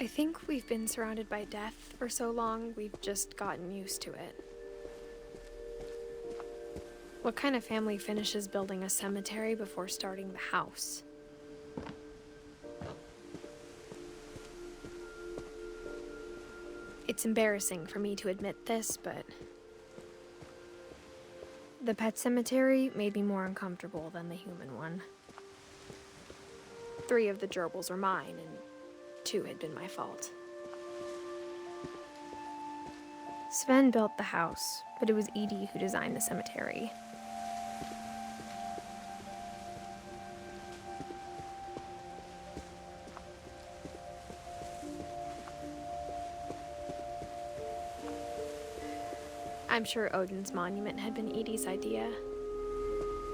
I think we've been surrounded by death for so long, we've just gotten used to it. What kind of family finishes building a cemetery before starting the house? It's embarrassing for me to admit this, but the pet cemetery made me more uncomfortable than the human one. 3 of the gerbils were mine, and 2 had been my fault. Sven built the house, but it was Edie who designed the cemetery. I'm sure Odin's monument had been Edie's idea.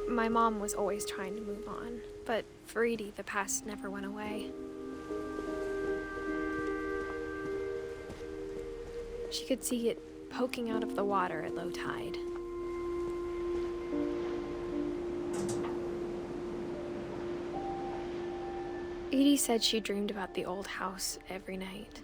My mom was always trying to move on, but for Edie, the past never went away. She could see it poking out of the water at low tide. Edie said she dreamed about the old house every night.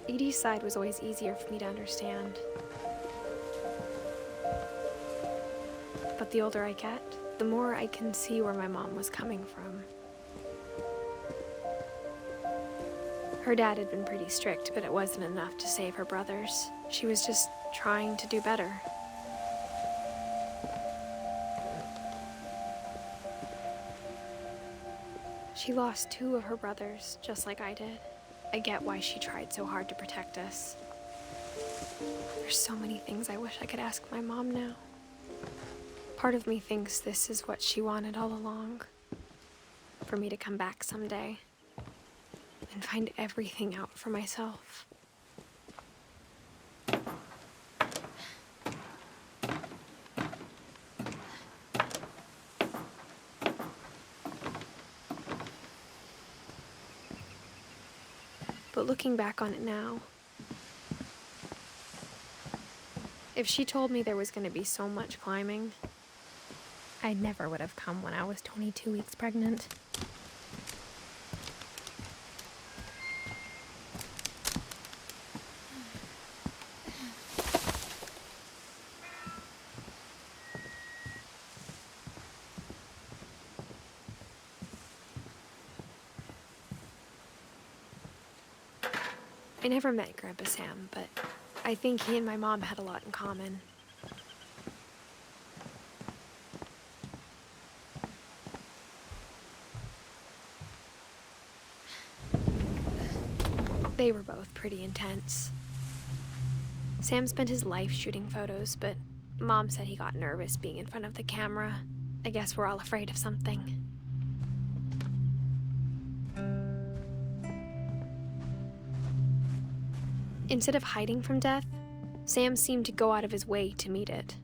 Edie's side was always easier for me to understand. But the older I get, the more I can see where my mom was coming from. Her dad had been pretty strict, but it wasn't enough to save her brothers. She was just trying to do better. She lost 2 of her brothers, just like I did. I get why she tried so hard to protect us. There's so many things I wish I could ask my mom now. Part of me thinks this is what she wanted all along. For me to come back someday and find everything out for myself. But looking back on it now, if she told me there was going to be so much climbing, I never would have come when I was 22 weeks pregnant. I never met Grandpa Sam, but I think he and my mom had a lot in common. They were both pretty intense. Sam spent his life shooting photos, but Mom said he got nervous being in front of the camera. I guess we're all afraid of something. Instead of hiding from death, Sam seemed to go out of his way to meet it.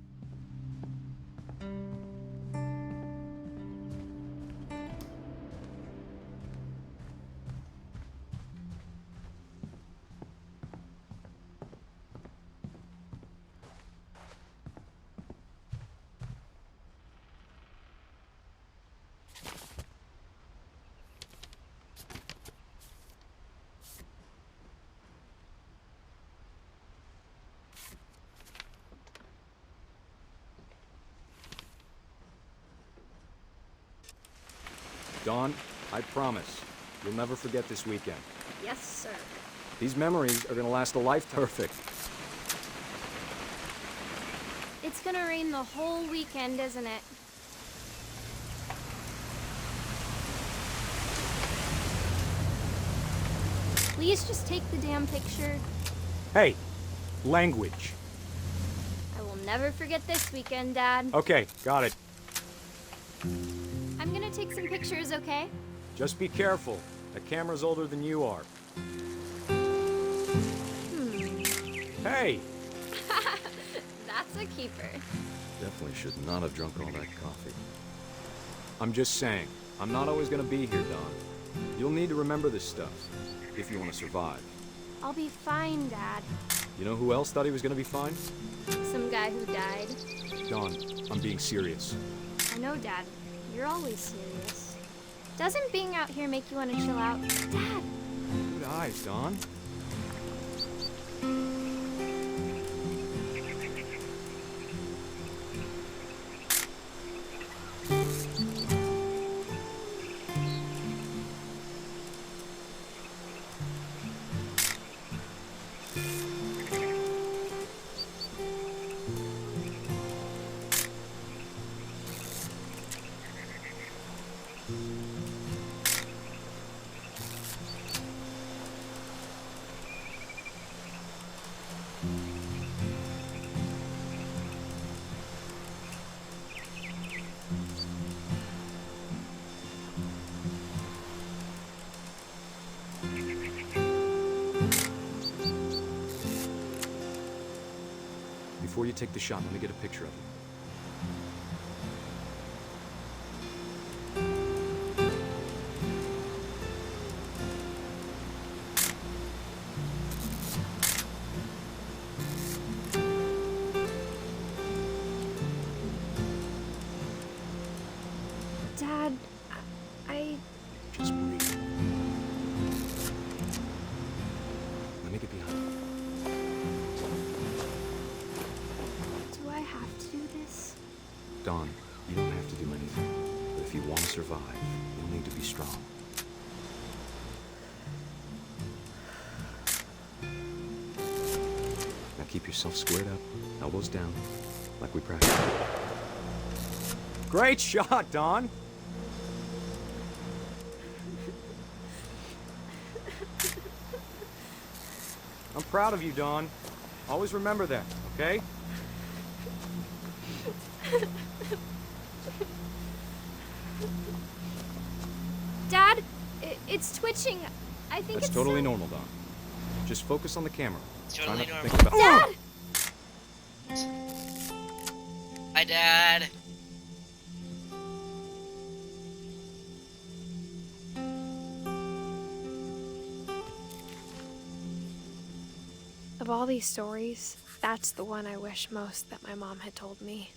Dawn, I promise, you'll never forget this weekend. Yes, sir. These memories are gonna last a lifetime. Perfect. It's gonna rain the whole weekend, isn't it? Please just take the damn picture. Hey, language. I will never forget this weekend, Dad. Okay, got it. I'm gonna take some pictures, okay? Just be careful. The camera's older than you are. Hey! That's a keeper. Definitely should not have drunk all that coffee. I'm just saying, I'm not always gonna be here, Don. You'll need to remember this stuff, if you want to survive. I'll be fine, Dad. You know who else thought he was gonna be fine? Some guy who died. Don, I'm being serious. I know, Dad. You're always serious. Doesn't being out here make you want to chill out? Dad! Good eyes, Don. Before you take the shot, let me get a picture of you. Dad, I... Just breathe. Let me get behind you. Do I have to do this? Don, you don't have to do anything. But if you want to survive, you'll need to be strong. Now keep yourself squared up, elbows down, like we practiced. Great shot, Don! I'm proud of you, Don. Always remember that, okay? Dad, it's twitching. I think That's it's totally normal, Don. Just focus on the camera. It's Try totally not to normal. think about... Dad! Hi, Dad. Of all these stories, that's the one I wish most that my mom had told me.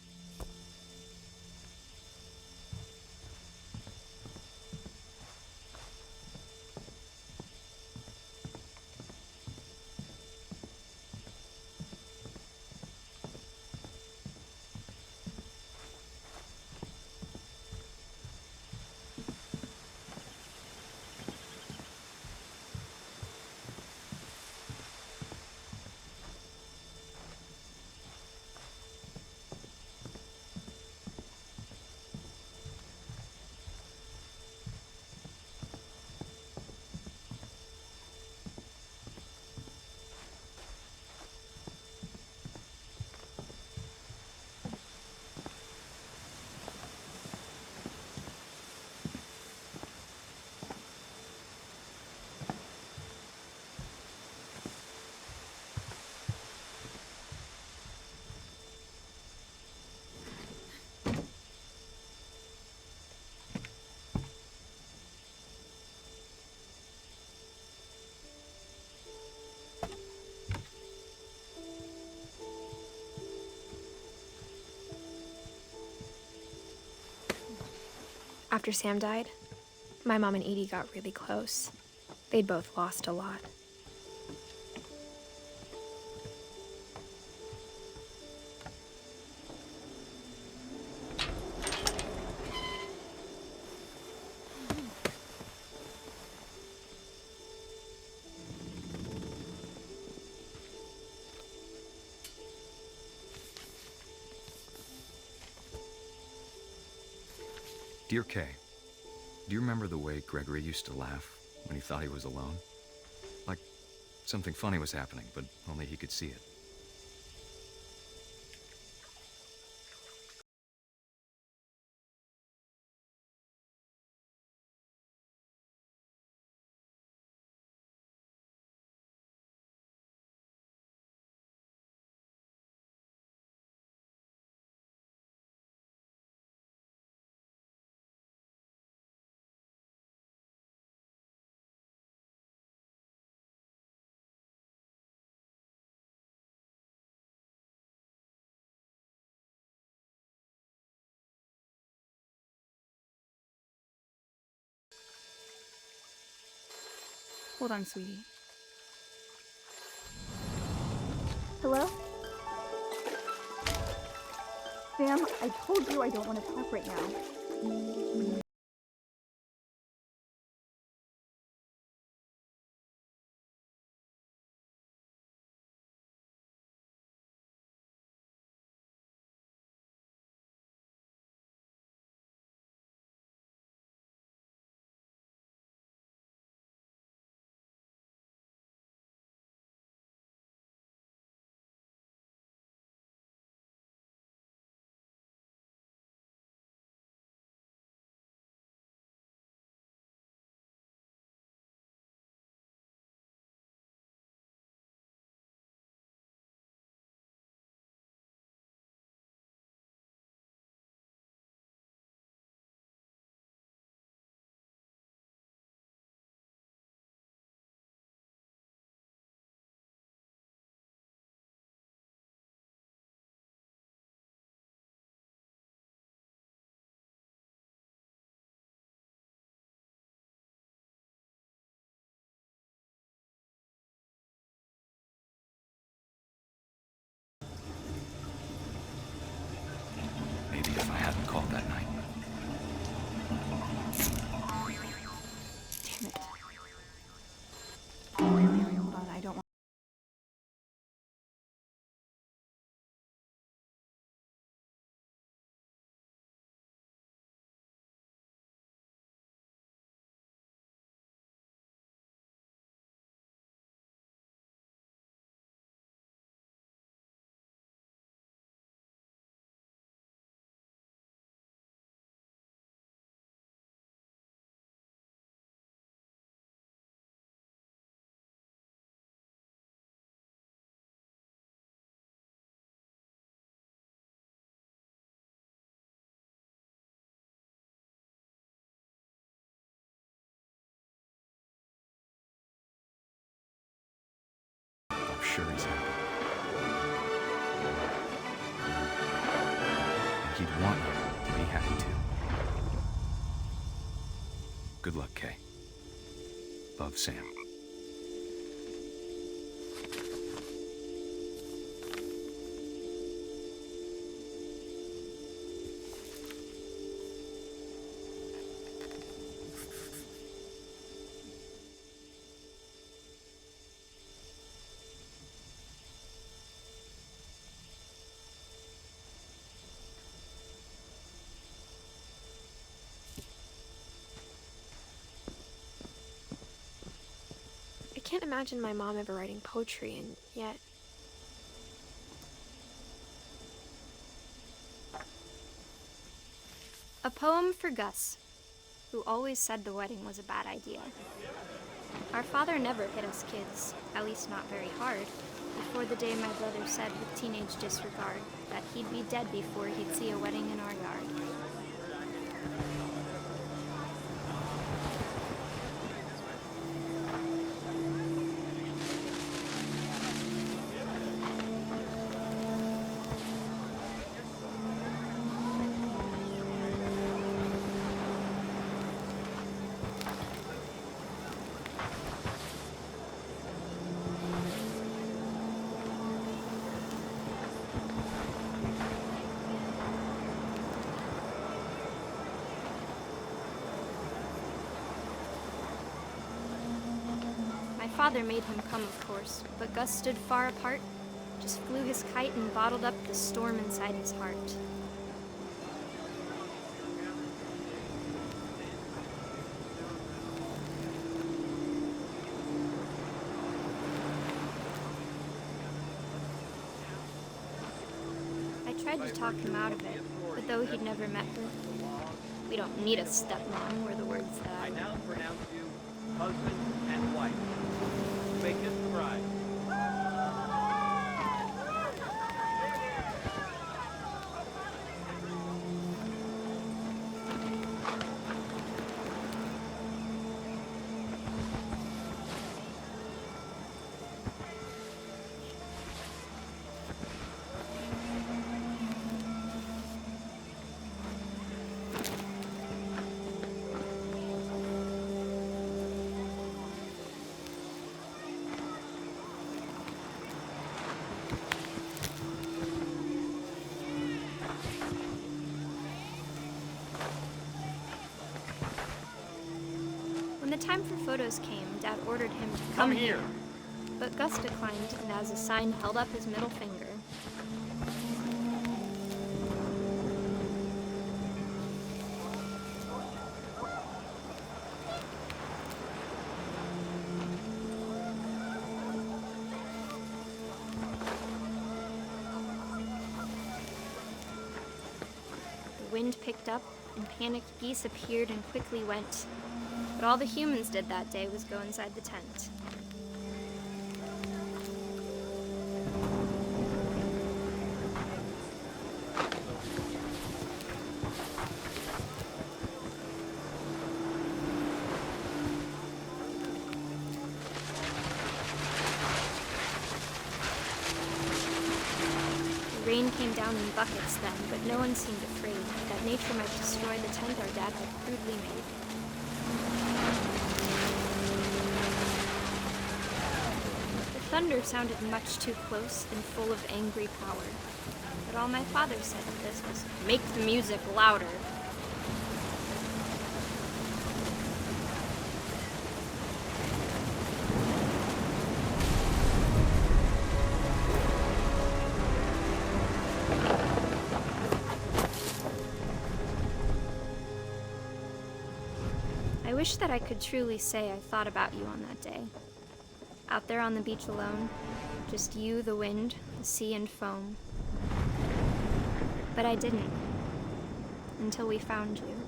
After Sam died, my mom and Edie got really close. They'd both lost a lot. Dear Kay, do you remember the way Gregory used to laugh when he thought he was alone? Like something funny was happening, but only he could see it. Hold on, sweetie. Hello? Sam, I told you I don't want to talk right now. Maybe if I hadn't called that night. Damn it. Hold on, I don't want... I'm sure he's happy. And he'd want you to be happy too. Good luck, Kay. Love, Sam. I can't imagine my mom ever writing poetry, and yet... A poem for Gus, who always said the wedding was a bad idea. Our father never hit us kids, at least not very hard, before the day my brother said with teenage disregard that he'd be dead before he'd see a wedding in our yard. My father made him come, of course, but Gus stood far apart, just flew his kite and bottled up the storm inside his heart. I tried to talk him out of it, but though he'd never met her, we don't need a stepmom were the words that I now pronounce you husband and wife. Make it the bride. time for photos came, Dad ordered him to come here. But Gus declined, and as a sign held up his middle finger. The wind picked up, and panicked geese appeared and quickly went. But all the humans did that day was go inside the tent. The rain came down in buckets then, but no one seemed afraid that nature might destroy the tent our dad had crudely made. The thunder sounded much too close and full of angry power. But all my father said to this was, "Make the music louder." I wish that I could truly say I thought about you on that day. Out there on the beach alone, just you, the wind, the sea, and foam. But I didn't, until we found you.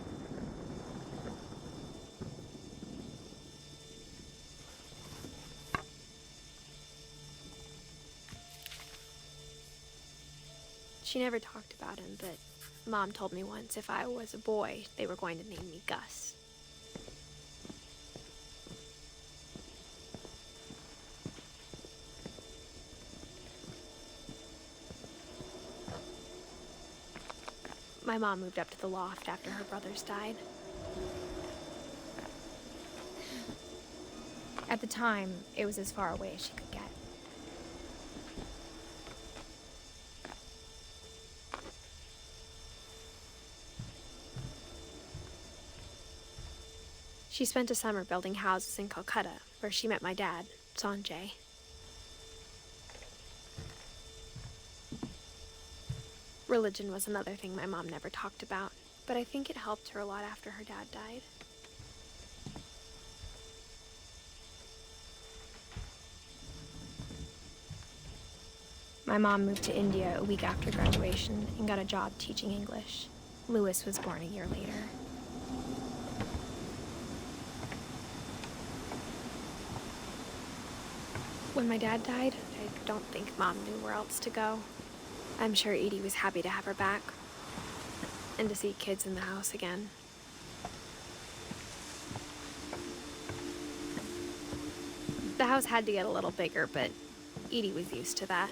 She never talked about him, but Mom told me once if I was a boy, they were going to name me Gus. My mom moved up to the loft after her brothers died. At the time, it was as far away as she could get. She spent a summer building houses in Calcutta, where she met my dad, Sanjay. Religion was another thing my mom never talked about, but I think it helped her a lot after her dad died. My mom moved to India a week after graduation and got a job teaching English. Louis was born a year later. When my dad died, I don't think Mom knew where else to go. I'm sure Edie was happy to have her back and to see kids in the house again. The house had to get a little bigger, but Edie was used to that.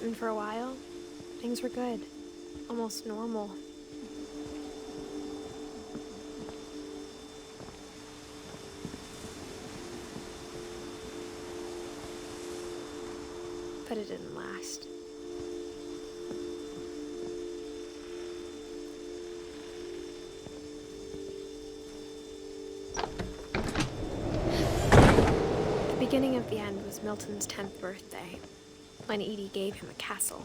And for a while, things were good, almost normal. But it didn't last. The beginning of the end was Milton's 10th birthday, when Edie gave him a castle.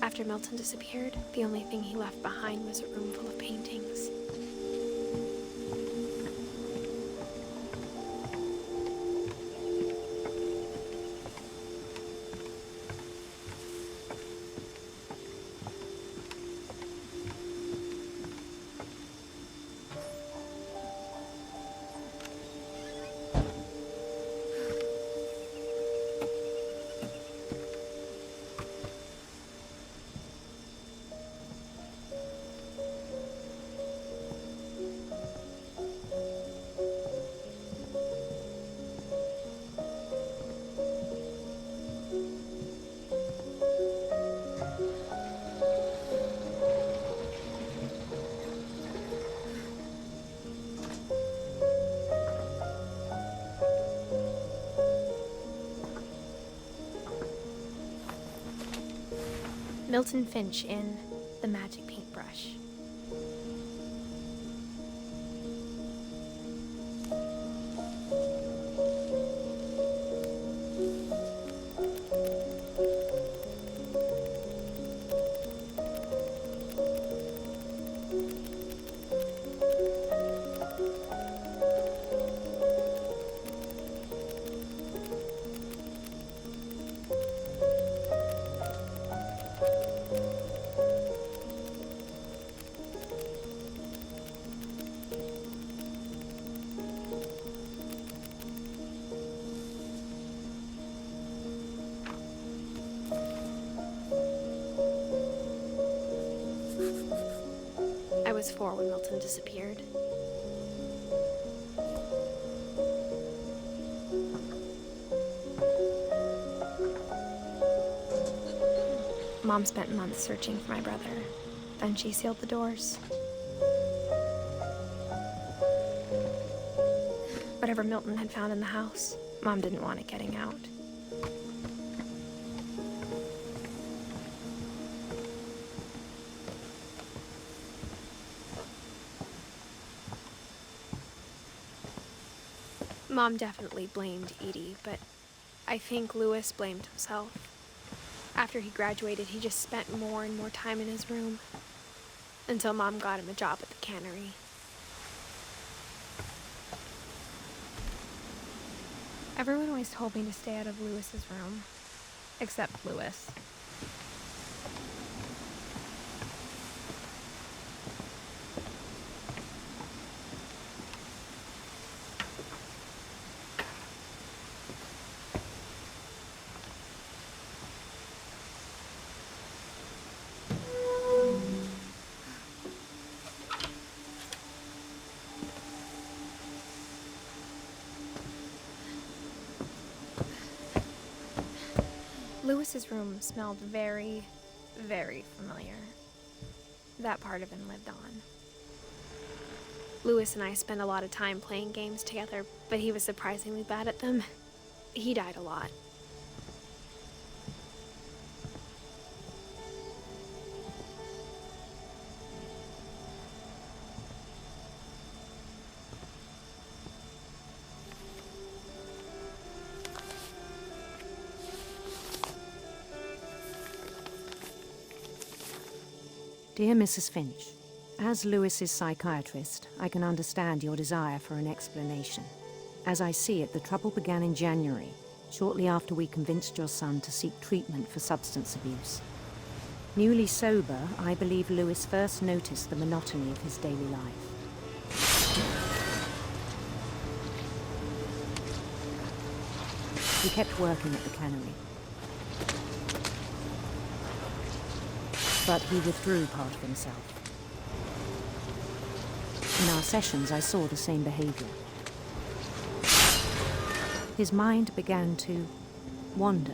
After Milton disappeared, the only thing he left behind was a room full of paintings. Milton Finch in The Magic Paintbrush. I was 4 when Milton disappeared. Mom spent months searching for my brother. Then she sealed the doors. Whatever Milton had found in the house, Mom didn't want it getting out. Mom definitely blamed Edie, but I think Louis blamed himself. After he graduated, he just spent more and more time in his room, until Mom got him a job at the cannery. Everyone always told me to stay out of Louis's room, except Louis. Louis's room smelled very, very familiar. That part of him lived on. Louis and I spent a lot of time playing games together, but he was surprisingly bad at them. He died a lot. Dear Mrs. Finch, as Lewis's psychiatrist, I can understand your desire for an explanation. As I see it, the trouble began in January, shortly after we convinced your son to seek treatment for substance abuse. Newly sober, I believe Lewis first noticed the monotony of his daily life. He kept working at the cannery. But he withdrew part of himself. In our sessions, I saw the same behavior. His mind began to wander.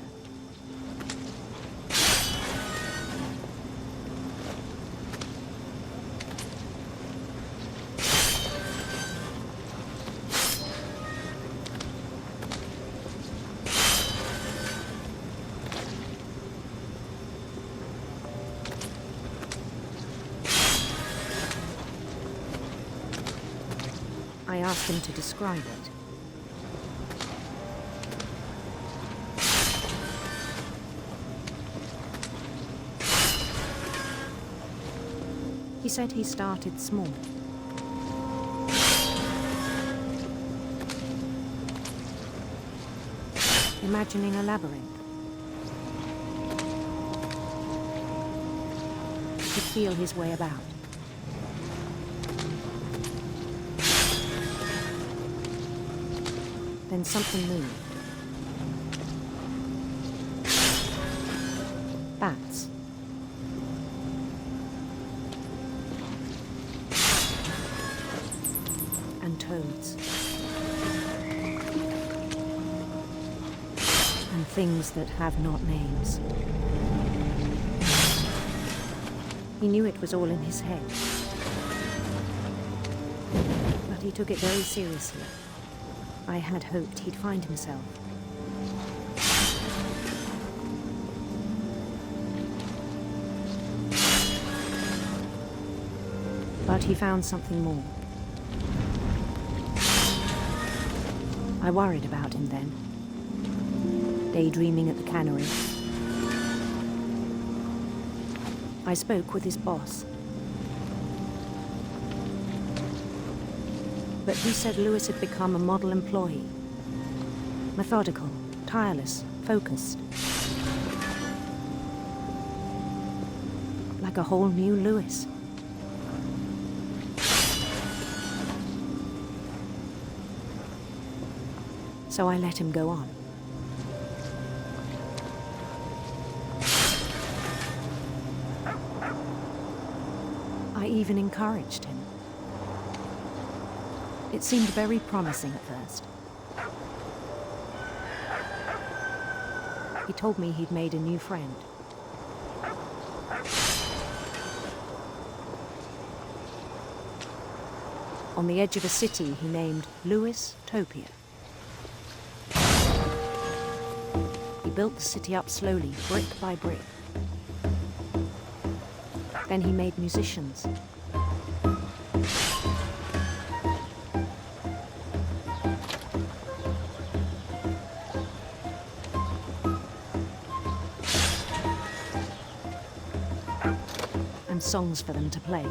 I asked him to describe it. He said he started small. Imagining a labyrinth. He could feel his way about. Then something moved. Bats. And toads. And things that have not names. He knew it was all in his head. But he took it very seriously. I had hoped he'd find himself. But he found something more. I worried about him then, daydreaming at the cannery. I spoke with his boss. But he said Lewis had become a model employee. Methodical, tireless, focused. Like a whole new Lewis. So I let him go on. I even encouraged him. It seemed very promising at first. He told me he'd made a new friend. On the edge of a city he named Lewis Topia. He built the city up slowly, brick by brick. Then he made musicians. And songs for them to play.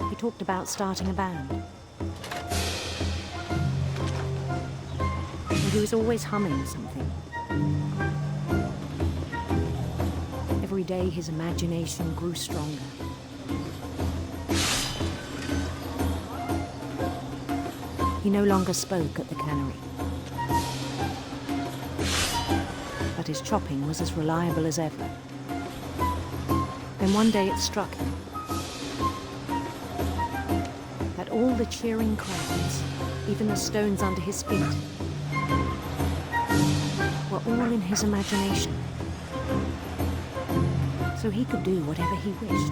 He talked about starting a band. And he was always humming something. Every day his imagination grew stronger. He no longer spoke at the cannery. But his chopping was as reliable as ever. Then one day it struck him that all the cheering crowds, even the stones under his feet, were all in his imagination. So he could do whatever he wished.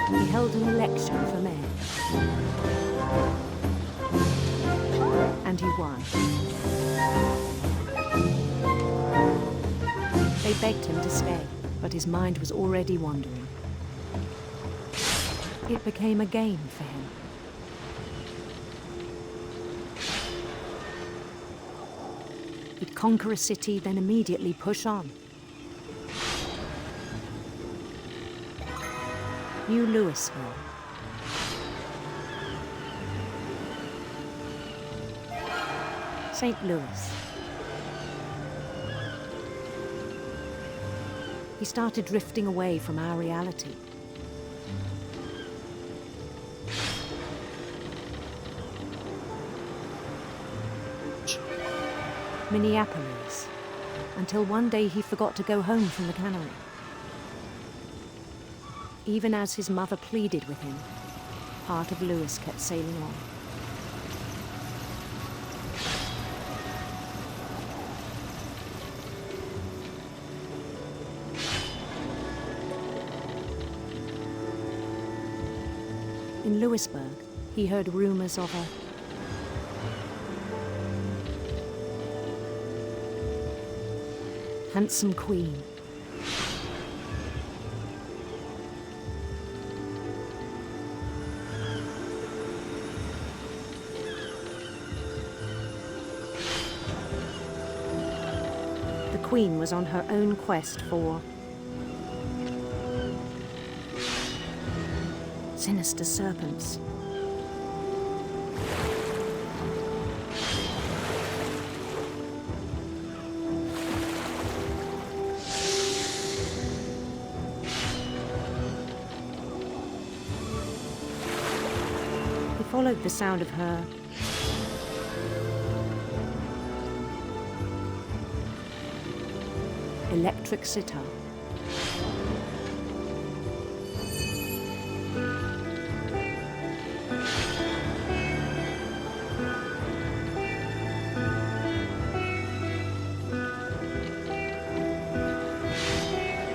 He held an election for mayor. And he won. They begged him to stay, but his mind was already wandering. It became a game for him. He'd conquer a city, then immediately push on. New Louisville. St. Louis. He started drifting away from our reality. Minneapolis, until one day he forgot to go home from the cannery. Even as his mother pleaded with him, part of Lewis kept sailing on. In Lewisburg, he heard rumors of a handsome queen. The queen was on her own quest for sinister serpents. He followed the sound of her electric sitar.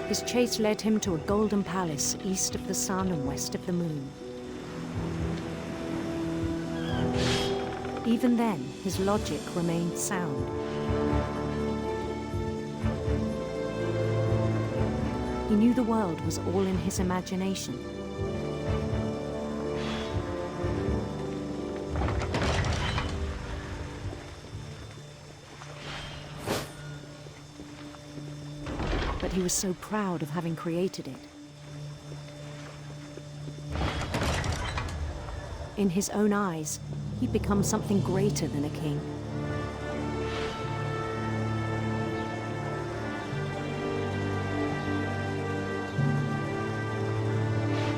His chase led him to a golden palace east of the sun and west of the moon. Even then, his logic remained sound. He knew the world was all in his imagination. But he was so proud of having created it. In his own eyes, he'd become something greater than a king.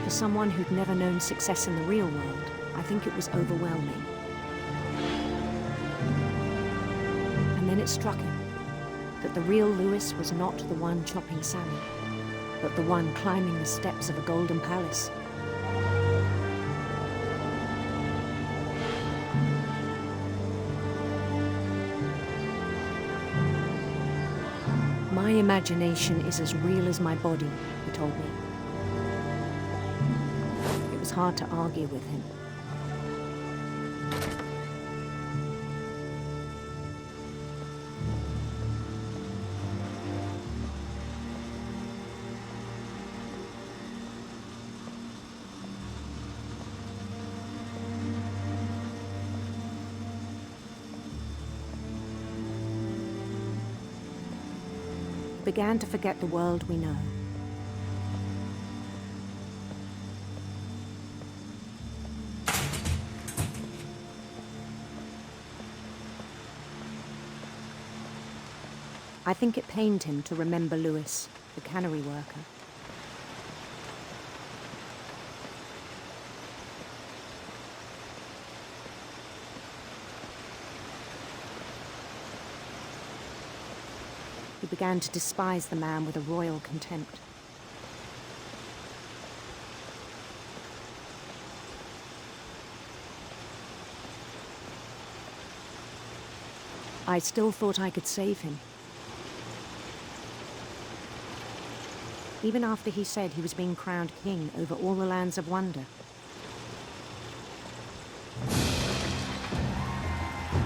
For someone who'd never known success in the real world, I think it was overwhelming. And then it struck him that the real Lewis was not the one chopping salmon, but the one climbing the steps of a golden palace. My imagination is as real as my body, he told me. It was hard to argue with him. Began to forget the world we know. I think it pained him to remember Lewis, the cannery worker. He began to despise the man with a royal contempt. I still thought I could save him. Even after he said he was being crowned king over all the lands of wonder.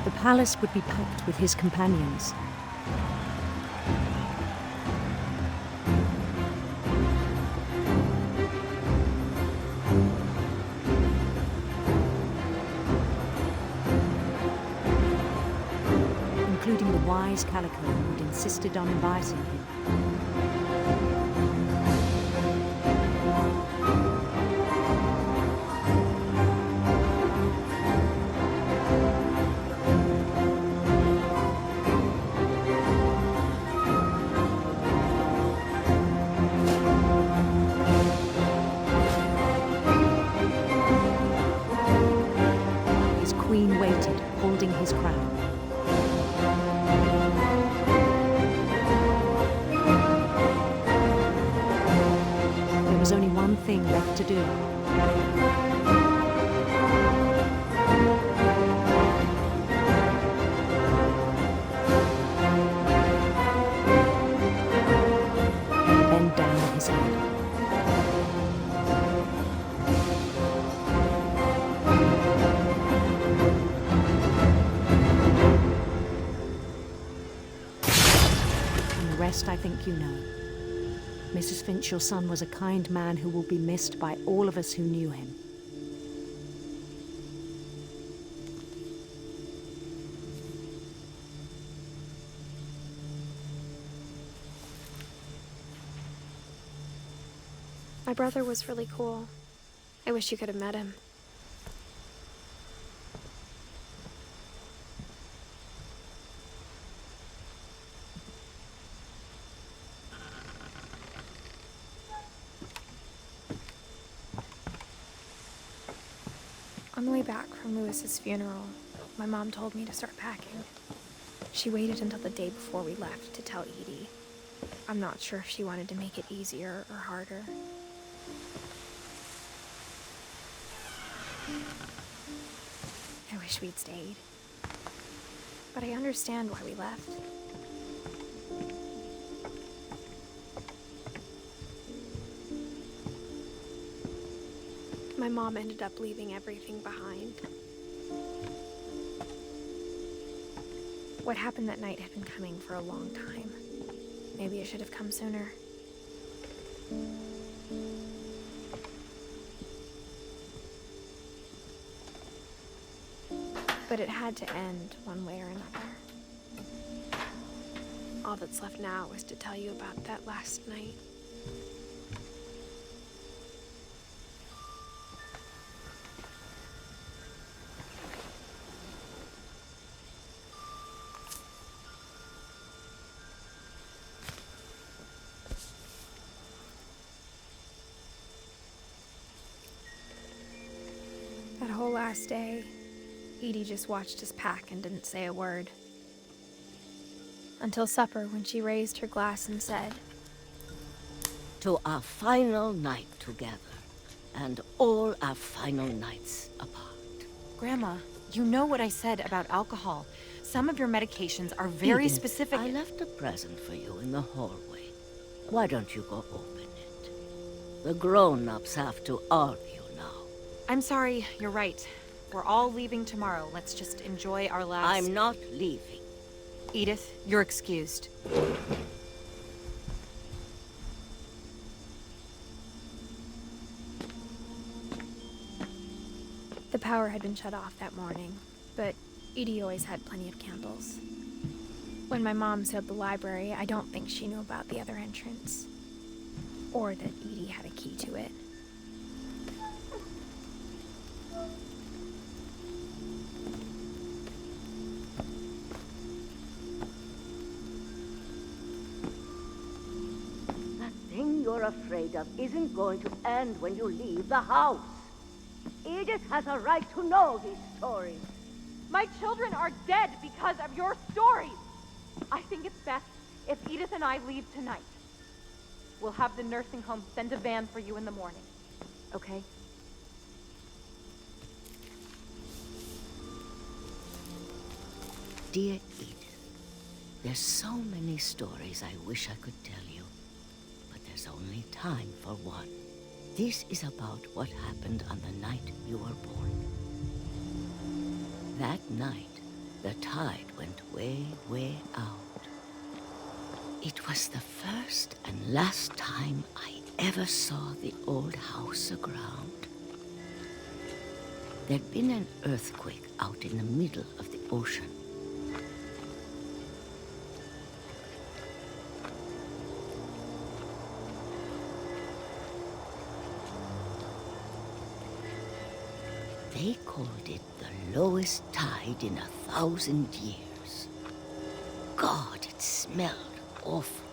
The palace would be packed with his companions. Including the wise Calico who'd insisted on inviting him. His queen waited, holding his crown. There was only one thing left to do. Bend down his head. And the rest I think you know. Mrs. Finch, your son was a kind man who will be missed by all of us who knew him. My brother was really cool. I wish you could have met him. On the way back from Lewis's funeral, my mom told me to start packing. She waited until the day before we left to tell Edie. I'm not sure if she wanted to make it easier or harder. I wish we'd stayed. But I understand why we left. My mom ended up leaving everything behind. What happened that night had been coming for a long time. Maybe it should have come sooner. But it had to end one way or another. All that's left now is to tell you about that last night. That whole last day, Edie just watched us pack and didn't say a word. Until supper, when she raised her glass and said, "To our final night together, and all our final nights apart." Grandma, you know what I said about alcohol. Some of your medications are very Edith, specific. I left a present for you in the hallway. Why don't you go open it? The grown-ups have to argue now. I'm sorry, you're right. We're all leaving tomorrow. Let's just enjoy our last... I'm not leaving. Edith, you're excused. the power had been shut off that morning, but Edie always had plenty of candles. When my mom sealed the library, I don't think she knew about the other entrance, or that Edie had a key to it. That thing you're afraid of isn't going to end when you leave the house. Edith has a right to know these stories. My children are dead because of your stories. I think it's best if Edith and I leave tonight. We'll have the nursing home send a van for you in the morning. Okay? Dear Edith, there's so many stories I wish I could tell you, but there's only time for one. This is about what happened on the night you were born. That night, the tide went way, way out. It was the first and last time I ever saw the old house aground. There'd been an earthquake out in the middle of the ocean. They called it the lowest tide in 1,000 years. God, it smelled awful.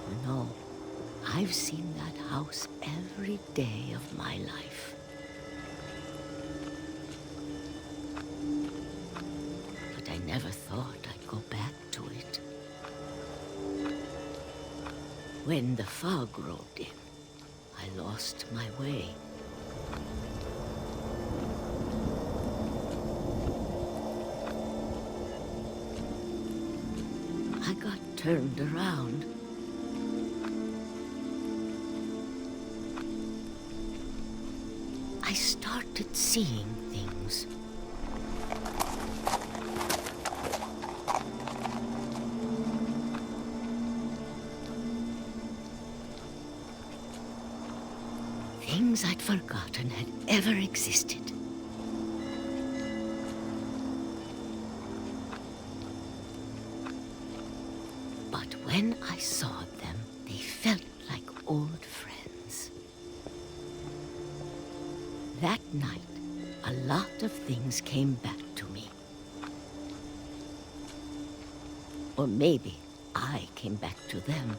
You know, I've seen that house every day of my life. But I never thought I'd go back to it. When the fog rolled in, I lost my way. I got turned around. I started seeing things. Things I'd forgotten had ever existed. But when I saw them, they felt like old friends. That night, a lot of things came back to me. Or maybe I came back to them.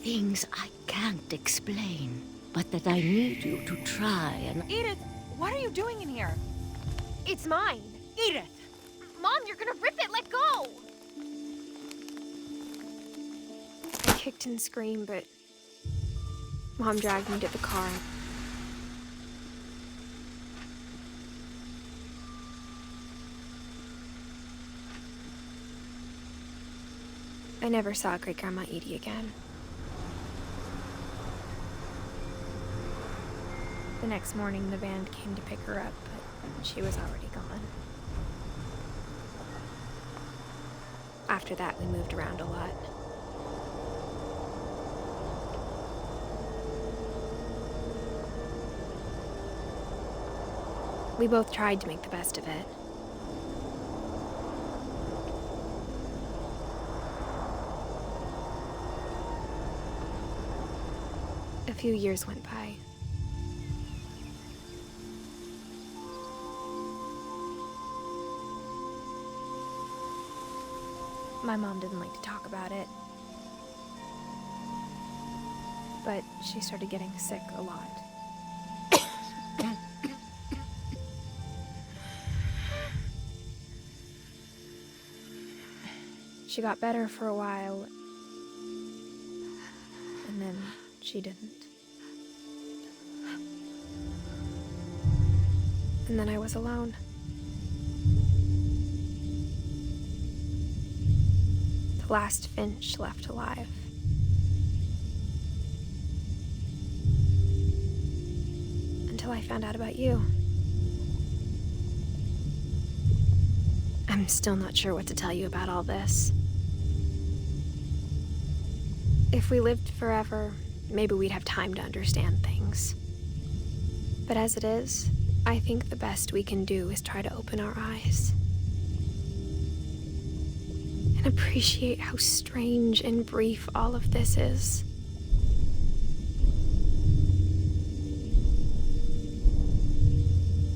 Things I can't explain, but that I need you to try and... Edith, what are you doing in here? It's mine! Edith! Mom, you're gonna rip it! Let go! I kicked and screamed, but Mom dragged me to the car. I never saw Great-Grandma Edie again. The next morning, the band came to pick her up, but she was already gone. After that, we moved around a lot. We both tried to make the best of it. A few years went by. My mom didn't like to talk about it, but she started getting sick a lot. She got better for a while, and then she didn't. And then I was alone. The last Finch left alive. Until I found out about you. I'm still not sure what to tell you about all this. If we lived forever, maybe we'd have time to understand things. But as it is, I think the best we can do is try to open our eyes. And appreciate how strange and brief all of this is.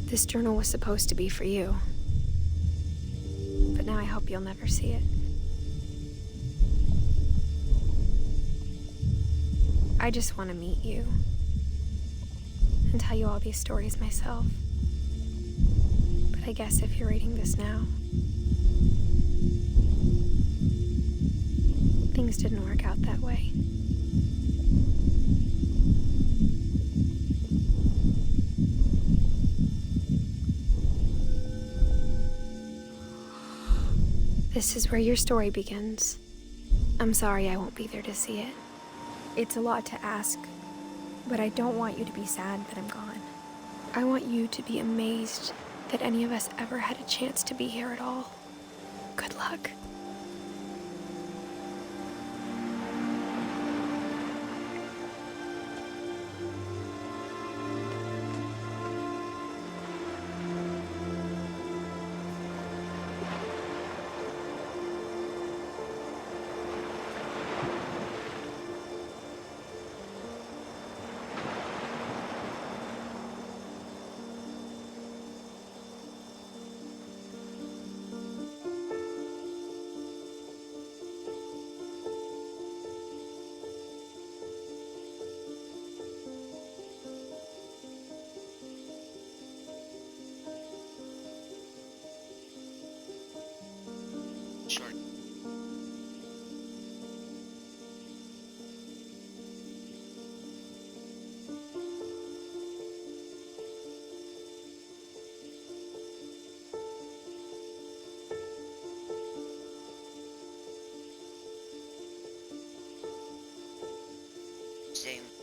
This journal was supposed to be for you. But now I hope you'll never see it. I just want to meet you and tell you all these stories myself. But I guess if you're reading this now, things didn't work out that way. This is where your story begins. I'm sorry I won't be there to see it. It's a lot to ask, but I don't want you to be sad that I'm gone. I want you to be amazed that any of us ever had a chance to be here at all. Good luck. Sure. Same.